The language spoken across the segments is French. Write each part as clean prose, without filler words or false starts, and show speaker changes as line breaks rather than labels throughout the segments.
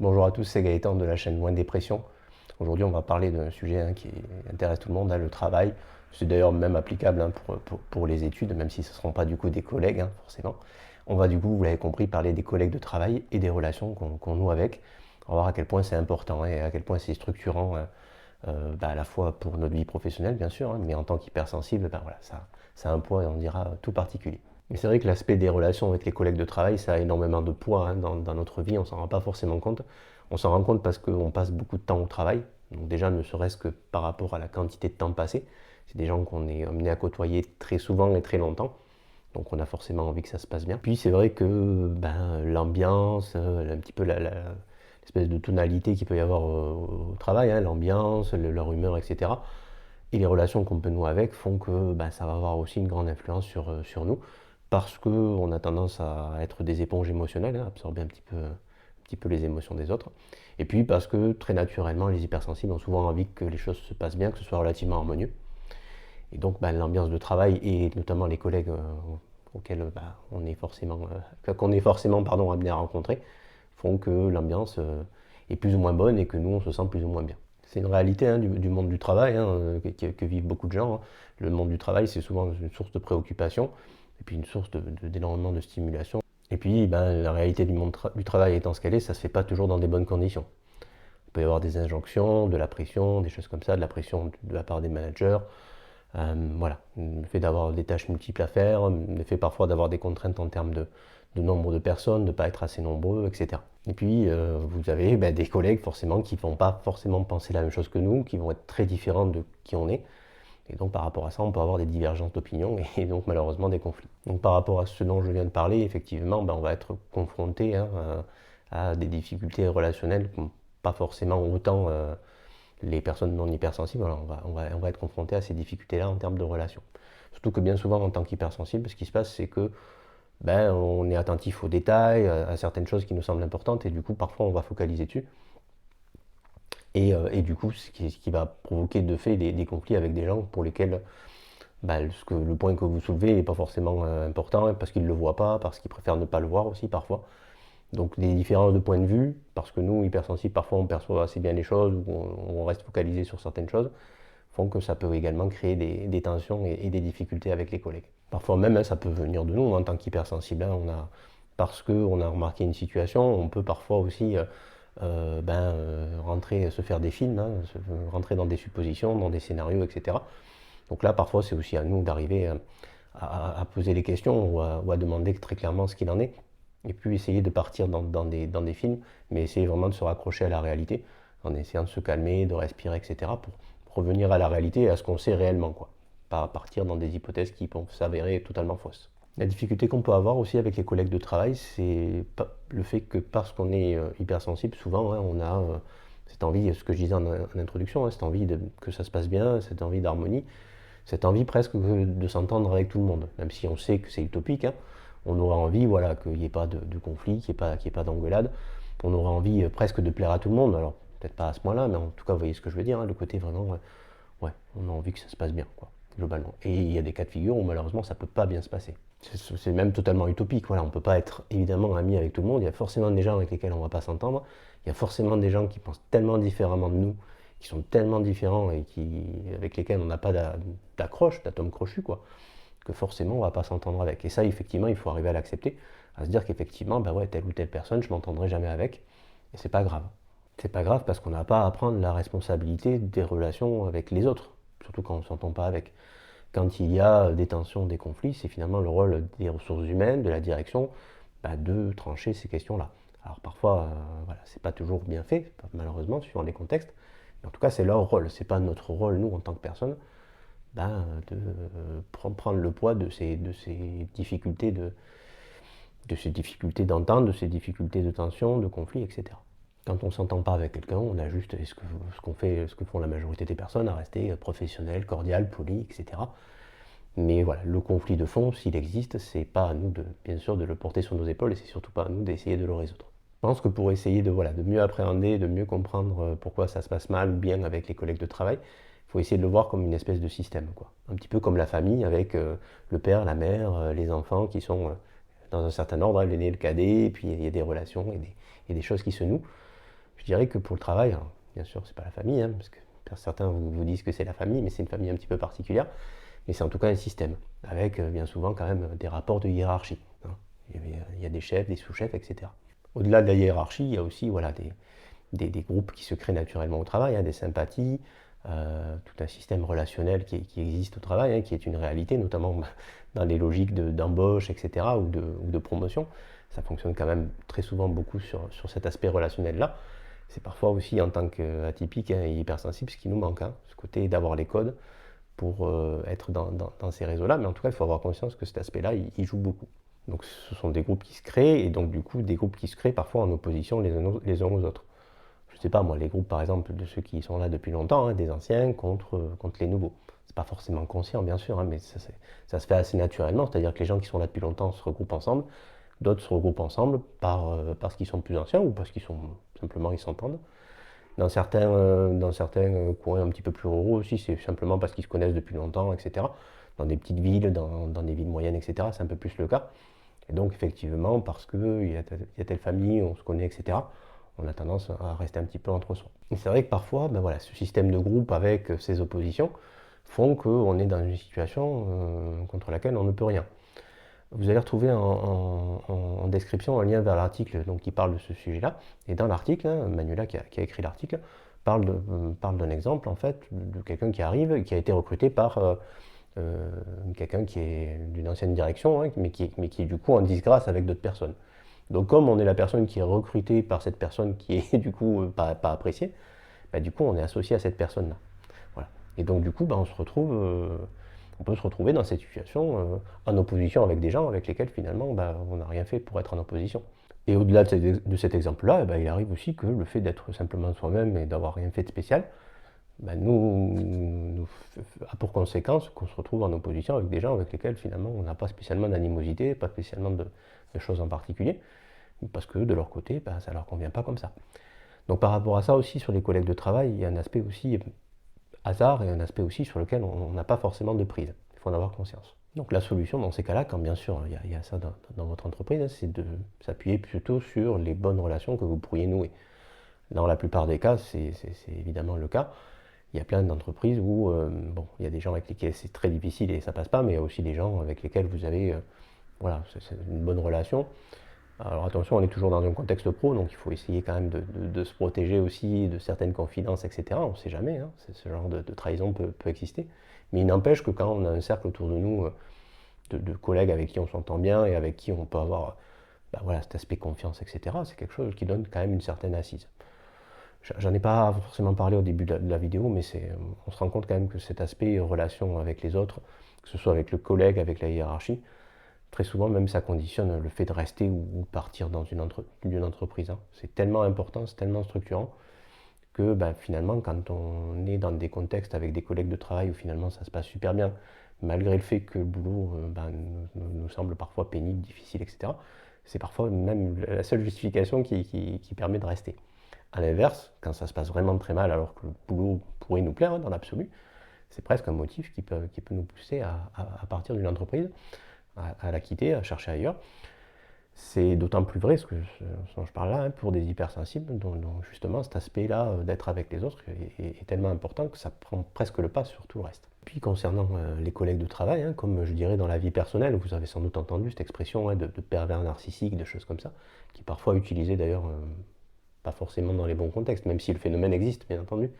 Bonjour à tous, c'est Gaëtan de la chaîne Moins Dépression. Aujourd'hui, on va parler d'un sujet qui intéresse tout le monde, le travail. C'est d'ailleurs même applicable pour les études, même si ce ne seront pas du coup des collègues, forcément. On va du coup, vous l'avez compris, parler des collègues de travail et des relations qu'on noue avec. On va voir à quel point c'est important et à quel point c'est structurant, à la fois pour notre vie professionnelle, bien sûr, mais en tant qu'hypersensible, voilà, ça a un poids, on dira, tout particulier. Mais c'est vrai que l'aspect des relations avec les collègues de travail, ça a énormément de poids dans notre vie, on ne s'en rend pas forcément compte. On s'en rend compte parce qu'on passe beaucoup de temps au travail, donc déjà ne serait-ce que par rapport à la quantité de temps passé. C'est des gens qu'on est amené à côtoyer très souvent et très longtemps, donc on a forcément envie que ça se passe bien. Puis c'est vrai que l'ambiance, un petit peu l'espèce de tonalité qu'il peut y avoir au travail, l'ambiance, leur humeur, etc. Et les relations qu'on peut nouer avec font que ça va avoir aussi une grande influence sur nous, parce qu'on a tendance à être des éponges émotionnelles, absorber un petit peu les émotions des autres. Et puis parce que très naturellement, les hypersensibles ont souvent envie que les choses se passent bien, que ce soit relativement harmonieux. Et donc l'ambiance de travail et notamment les collègues auxquels qu'on est forcément amené à rencontrer font que l'ambiance est plus ou moins bonne et que nous on se sent plus ou moins bien. C'est une réalité du monde du travail que vivent beaucoup de gens. Le monde du travail, c'est souvent une source de préoccupation et puis une source d'énormément de stimulation. Et puis, la réalité du monde du travail étant ce qu'elle est, ça ne se fait pas toujours dans des bonnes conditions. Il peut y avoir des injonctions, de la pression, des choses comme ça, de la pression de la part des managers. Voilà, le fait d'avoir des tâches multiples à faire, le fait parfois d'avoir des contraintes en termes de nombre de personnes, de ne pas être assez nombreux, etc. Et puis, vous avez des collègues forcément qui ne vont pas forcément penser la même chose que nous, qui vont être très différents de qui on est. Et donc par rapport à ça, on peut avoir des divergences d'opinion et donc malheureusement des conflits. Donc par rapport à ce dont je viens de parler, effectivement, on va être confronté à des difficultés relationnelles, pas forcément autant les personnes non hypersensibles. Alors on va être confronté à ces difficultés-là en termes de relations. Surtout que bien souvent en tant qu'hypersensible, ce qui se passe, c'est que on est attentif aux détails, à certaines choses qui nous semblent importantes, et du coup parfois on va focaliser dessus. Et du coup, ce qui va provoquer de fait des conflits avec des gens pour lesquels le point que vous soulevez n'est pas forcément important, parce qu'ils ne le voient pas, parce qu'ils préfèrent ne pas le voir aussi parfois. Donc des différences de point de vue, parce que nous, hypersensibles, parfois on perçoit assez bien les choses, ou on reste focalisé sur certaines choses, font que ça peut également créer des tensions et des difficultés avec les collègues. Parfois même, ça peut venir de nous en tant qu'hypersensible. Parce qu'on a remarqué une situation, on peut parfois aussi rentrer, se faire des films, rentrer dans des suppositions, dans des scénarios, etc. Donc là, parfois, c'est aussi à nous d'arriver à poser les questions ou à demander très clairement ce qu'il en est. Et puis essayer de partir dans des films, mais essayer vraiment de se raccrocher à la réalité, en essayant de se calmer, de respirer, etc. pour revenir à la réalité et à ce qu'on sait réellement, quoi. Pas partir dans des hypothèses qui peuvent s'avérer totalement fausses. La difficulté qu'on peut avoir aussi avec les collègues de travail, c'est le fait que parce qu'on est hypersensible, souvent on a cette envie, ce que je disais en introduction, cette envie que ça se passe bien, cette envie d'harmonie, cette envie presque de s'entendre avec tout le monde, même si on sait que c'est utopique. On aura envie voilà, qu'il n'y ait pas de conflit, qu'il n'y ait pas d'engueulade. On aura envie presque de plaire à tout le monde, alors peut-être pas à ce point-là, mais en tout cas, vous voyez ce que je veux dire, le côté vraiment, ouais, on a envie que ça se passe bien, quoi, globalement. Et il y a des cas de figure où malheureusement ça ne peut pas bien se passer. C'est même totalement utopique, voilà, on ne peut pas être évidemment ami avec tout le monde, il y a forcément des gens avec lesquels on ne va pas s'entendre, il y a forcément des gens qui pensent tellement différemment de nous, qui sont tellement différents et avec lesquels on n'a pas d'accroche, d'atome crochu, quoi, que forcément on ne va pas s'entendre avec. Et ça, effectivement, il faut arriver à l'accepter, à se dire qu'effectivement, ouais, telle ou telle personne, je ne m'entendrai jamais avec, et c'est pas grave. C'est pas grave parce qu'on n'a pas à prendre la responsabilité des relations avec les autres, surtout quand on ne s'entend pas avec. Quand il y a des tensions, des conflits, c'est finalement le rôle des ressources humaines, de la direction, de trancher ces questions-là. Alors parfois, voilà, c'est pas toujours bien fait, malheureusement, suivant les contextes, mais en tout cas, c'est leur rôle, c'est pas notre rôle, nous, en tant que personne, de prendre le poids de ces difficultés d'entente, de ces difficultés de tension, de conflit, etc. Quand on ne s'entend pas avec quelqu'un, on a juste ce que font la majorité des personnes, à rester professionnel, cordial, poli, etc. Mais voilà, le conflit de fond, s'il existe, c'est pas à nous bien sûr de le porter sur nos épaules et c'est surtout pas à nous d'essayer de le résoudre. Je pense que pour essayer de mieux appréhender, de mieux comprendre pourquoi ça se passe mal ou bien avec les collègues de travail, il faut essayer de le voir comme une espèce de système, quoi. Un petit peu comme la famille avec le père, la mère, les enfants qui sont dans un certain ordre, l'aîné, le cadet, et puis il y a des relations et des choses qui se nouent. Je dirais que pour le travail, alors, bien sûr, c'est pas la famille, hein, parce que certains vous disent que c'est la famille, mais c'est une famille un petit peu particulière. Mais c'est en tout cas un système, avec bien souvent quand même des rapports de hiérarchie, hein. Il y a des chefs, des sous-chefs, etc. Au-delà de la hiérarchie, il y a aussi voilà, des groupes qui se créent naturellement au travail, hein, des sympathies, tout un système relationnel qui existe au travail, hein, qui est une réalité, notamment dans les logiques d'embauche, etc., ou de promotion. Ça fonctionne quand même très souvent beaucoup sur cet aspect relationnel-là. C'est parfois aussi, en tant qu'atypique, hein, et hypersensible, ce qui nous manque, hein, ce côté d'avoir les codes pour être dans ces réseaux-là. Mais en tout cas, il faut avoir conscience que cet aspect-là, il joue beaucoup. Donc ce sont des groupes qui se créent, et donc du coup, des groupes qui se créent parfois en opposition les uns aux autres. Je ne sais pas, moi, les groupes, par exemple, de ceux qui sont là depuis longtemps, hein, des anciens contre les nouveaux. C'est pas forcément conscient, bien sûr, hein, mais ça se fait assez naturellement. C'est-à-dire que les gens qui sont là depuis longtemps se regroupent ensemble, d'autres se regroupent ensemble parce qu'ils sont plus anciens ou parce qu'ils sont simplement ils s'entendent. Dans certains coins un petit peu plus ruraux aussi, c'est simplement parce qu'ils se connaissent depuis longtemps, etc. Dans des petites villes, dans des villes moyennes, etc., c'est un peu plus le cas. Et donc, effectivement, parce qu'il y a telle famille, on se connaît, etc., on a tendance à rester un petit peu entre soi. Et c'est vrai que parfois, ben voilà, ce système de groupe avec ces oppositions font qu'on est dans une situation contre laquelle on ne peut rien. Vous allez retrouver en description un lien vers l'article qui parle de ce sujet-là. Et dans l'article, hein, Manuela qui a écrit l'article parle d'un exemple en fait de quelqu'un qui arrive, qui a été recruté par quelqu'un qui est d'une ancienne direction, hein, mais qui est du coup en disgrâce avec d'autres personnes. Donc comme on est la personne qui est recrutée par cette personne qui est du coup pas appréciée, bah, du coup on est associé à cette personne-là. Voilà. Et donc du coup bah, on peut se retrouver dans cette situation en opposition avec des gens avec lesquels finalement bah, on n'a rien fait pour être en opposition. Et au-delà de cet exemple-là, bah, il arrive aussi que le fait d'être simplement soi-même et d'avoir rien fait de spécial, bah, nous a pour conséquence qu'on se retrouve en opposition avec des gens avec lesquels finalement on n'a pas spécialement d'animosité, pas spécialement de choses en particulier, parce que de leur côté, bah, ça ne leur convient pas comme ça. Donc par rapport à ça aussi, sur les collègues de travail, il y a un aspect aussi hasard et un aspect aussi sur lequel on n'a pas forcément de prise. Il faut en avoir conscience. Donc la solution dans ces cas-là, quand bien sûr il y a ça dans votre entreprise, hein, c'est de s'appuyer plutôt sur les bonnes relations que vous pourriez nouer. Dans la plupart des cas, c'est évidemment le cas. Il y a plein d'entreprises où bon, il y a des gens avec lesquels c'est très difficile et ça passe pas, mais il y a aussi des gens avec lesquels vous avez voilà, c'est une bonne relation. Alors attention, on est toujours dans un contexte pro, donc il faut essayer quand même de se protéger aussi de certaines confidences, etc. On ne sait jamais, hein, ce genre de trahison peut exister. Mais il n'empêche que quand on a un cercle autour de nous de collègues avec qui on s'entend bien et avec qui on peut avoir bah, voilà, cet aspect confiance, etc., c'est quelque chose qui donne quand même une certaine assise. J'en ai pas forcément parlé au début de la vidéo, mais on se rend compte quand même que cet aspect relation avec les autres, que ce soit avec le collègue, avec la hiérarchie, très souvent même ça conditionne le fait de rester ou partir dans d'une entreprise, hein. C'est tellement important, c'est tellement structurant que bah, finalement quand on est dans des contextes avec des collègues de travail où finalement ça se passe super bien, malgré le fait que le boulot bah, nous semble parfois pénible, difficile, etc., c'est parfois même la seule justification qui permet de rester. À l'inverse, quand ça se passe vraiment très mal alors que le boulot pourrait nous plaire, hein, dans l'absolu, c'est presque un motif qui peut nous pousser à partir d'une entreprise, à la quitter, à chercher ailleurs. C'est d'autant plus vrai, ce dont je parle là, hein, pour des hypersensibles, dont justement cet aspect-là d'être avec les autres est tellement important que ça prend presque le pas sur tout le reste. Puis concernant les collègues de travail, hein, comme je dirais dans la vie personnelle, vous avez sans doute entendu cette expression de pervers narcissique, de choses comme ça, qui est parfois utilisée d'ailleurs pas forcément dans les bons contextes, même si le phénomène existe, bien entendu.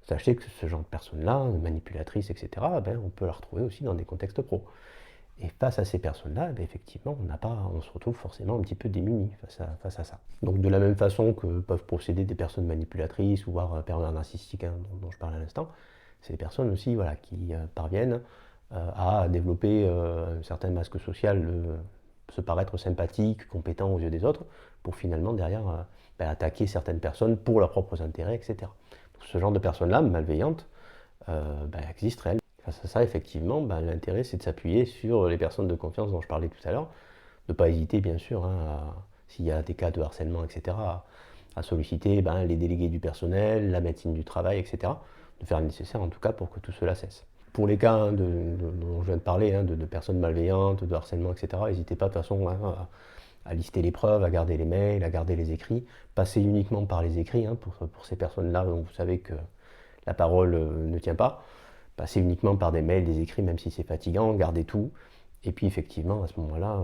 Sachez que ce genre de personnes-là, manipulatrices, etc., ben, on peut la retrouver aussi dans des contextes pro. Et face à ces personnes-là, ben, effectivement, on se retrouve forcément un petit peu démuni face à ça. Donc de la même façon que peuvent procéder des personnes manipulatrices ou voire pervers narcissiques, hein, dont je parlais à l'instant, c'est des personnes aussi voilà, qui parviennent à développer un certain masque social, se paraître sympathique, compétent aux yeux des autres, pour finalement derrière ben, attaquer certaines personnes pour leurs propres intérêts, etc. Donc, ce genre de personnes-là, malveillantes, ben, existent réellement. Face à ça, effectivement, ben, l'intérêt c'est de s'appuyer sur les personnes de confiance dont je parlais tout à l'heure, de ne pas hésiter bien sûr, hein, s'il y a des cas de harcèlement, etc., à solliciter ben, les délégués du personnel, la médecine du travail, etc., de faire le nécessaire en tout cas pour que tout cela cesse. Pour les cas dont je viens de parler, hein, de personnes malveillantes, de harcèlement, etc., n'hésitez pas de toute façon hein, à lister les preuves, à garder les mails, à garder les écrits. Passez uniquement par les écrits pour ces personnes-là dont vous savez que la parole ne tient pas. Passez uniquement par des mails, des écrits, même si c'est fatigant, gardez tout. Et puis effectivement, à ce moment-là,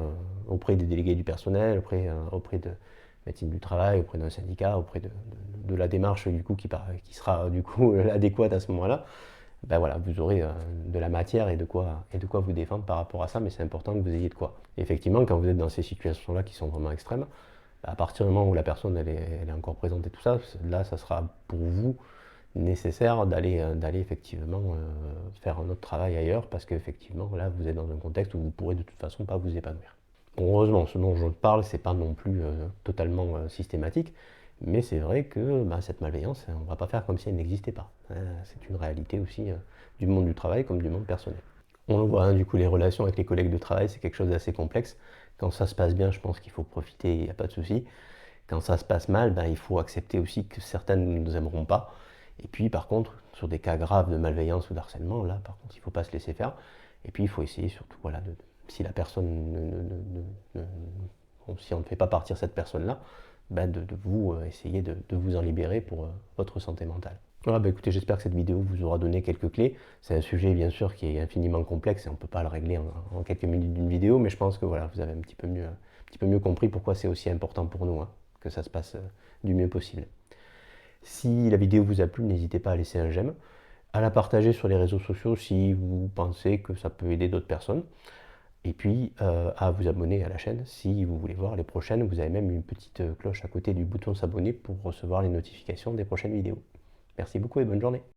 auprès des délégués du personnel, auprès de médecine du travail, auprès d'un syndicat, auprès de la démarche du coup, qui sera du coup adéquate à ce moment-là, ben voilà, vous aurez de la matière et de quoi vous défendre par rapport à ça, mais c'est important que vous ayez de quoi. Et effectivement, quand vous êtes dans ces situations-là qui sont vraiment extrêmes, à partir du moment où la personne elle est encore présente et tout ça, là, ça sera pour vous nécessaire d'aller effectivement faire un autre travail ailleurs, parce qu'effectivement, là, vous êtes dans un contexte où vous pourrez de toute façon pas vous épanouir. Bon, heureusement, ce dont je parle, c'est pas non plus totalement systématique, mais c'est vrai que cette malveillance, on ne va pas faire comme si elle n'existait pas. C'est une réalité aussi du monde du travail comme du monde personnel. On le voit, du coup, les relations avec les collègues de travail, c'est quelque chose d'assez complexe. Quand ça se passe bien, je pense qu'il faut profiter, il n'y a pas de souci. Quand ça se passe mal, il faut accepter aussi que certaines ne nous aimeront pas. Et puis, par contre, sur des cas graves de malveillance ou d'harcèlement, là, par contre, il ne faut pas se laisser faire. Et puis, il faut essayer surtout, voilà, si la personne si on ne fait pas partir cette personne-là, de vous essayer de vous en libérer pour votre santé mentale. Voilà, écoutez, j'espère que cette vidéo vous aura donné quelques clés. C'est un sujet bien sûr qui est infiniment complexe et on ne peut pas le régler en quelques minutes d'une vidéo, mais je pense que voilà, vous avez un petit peu mieux compris pourquoi c'est aussi important pour nous, que ça se passe du mieux possible. Si la vidéo vous a plu, n'hésitez pas à laisser un j'aime, à la partager sur les réseaux sociaux si vous pensez que ça peut aider d'autres personnes, et puis à vous abonner à la chaîne si vous voulez voir les prochaines. Vous avez même une petite cloche à côté du bouton s'abonner pour recevoir les notifications des prochaines vidéos. Merci beaucoup et bonne journée.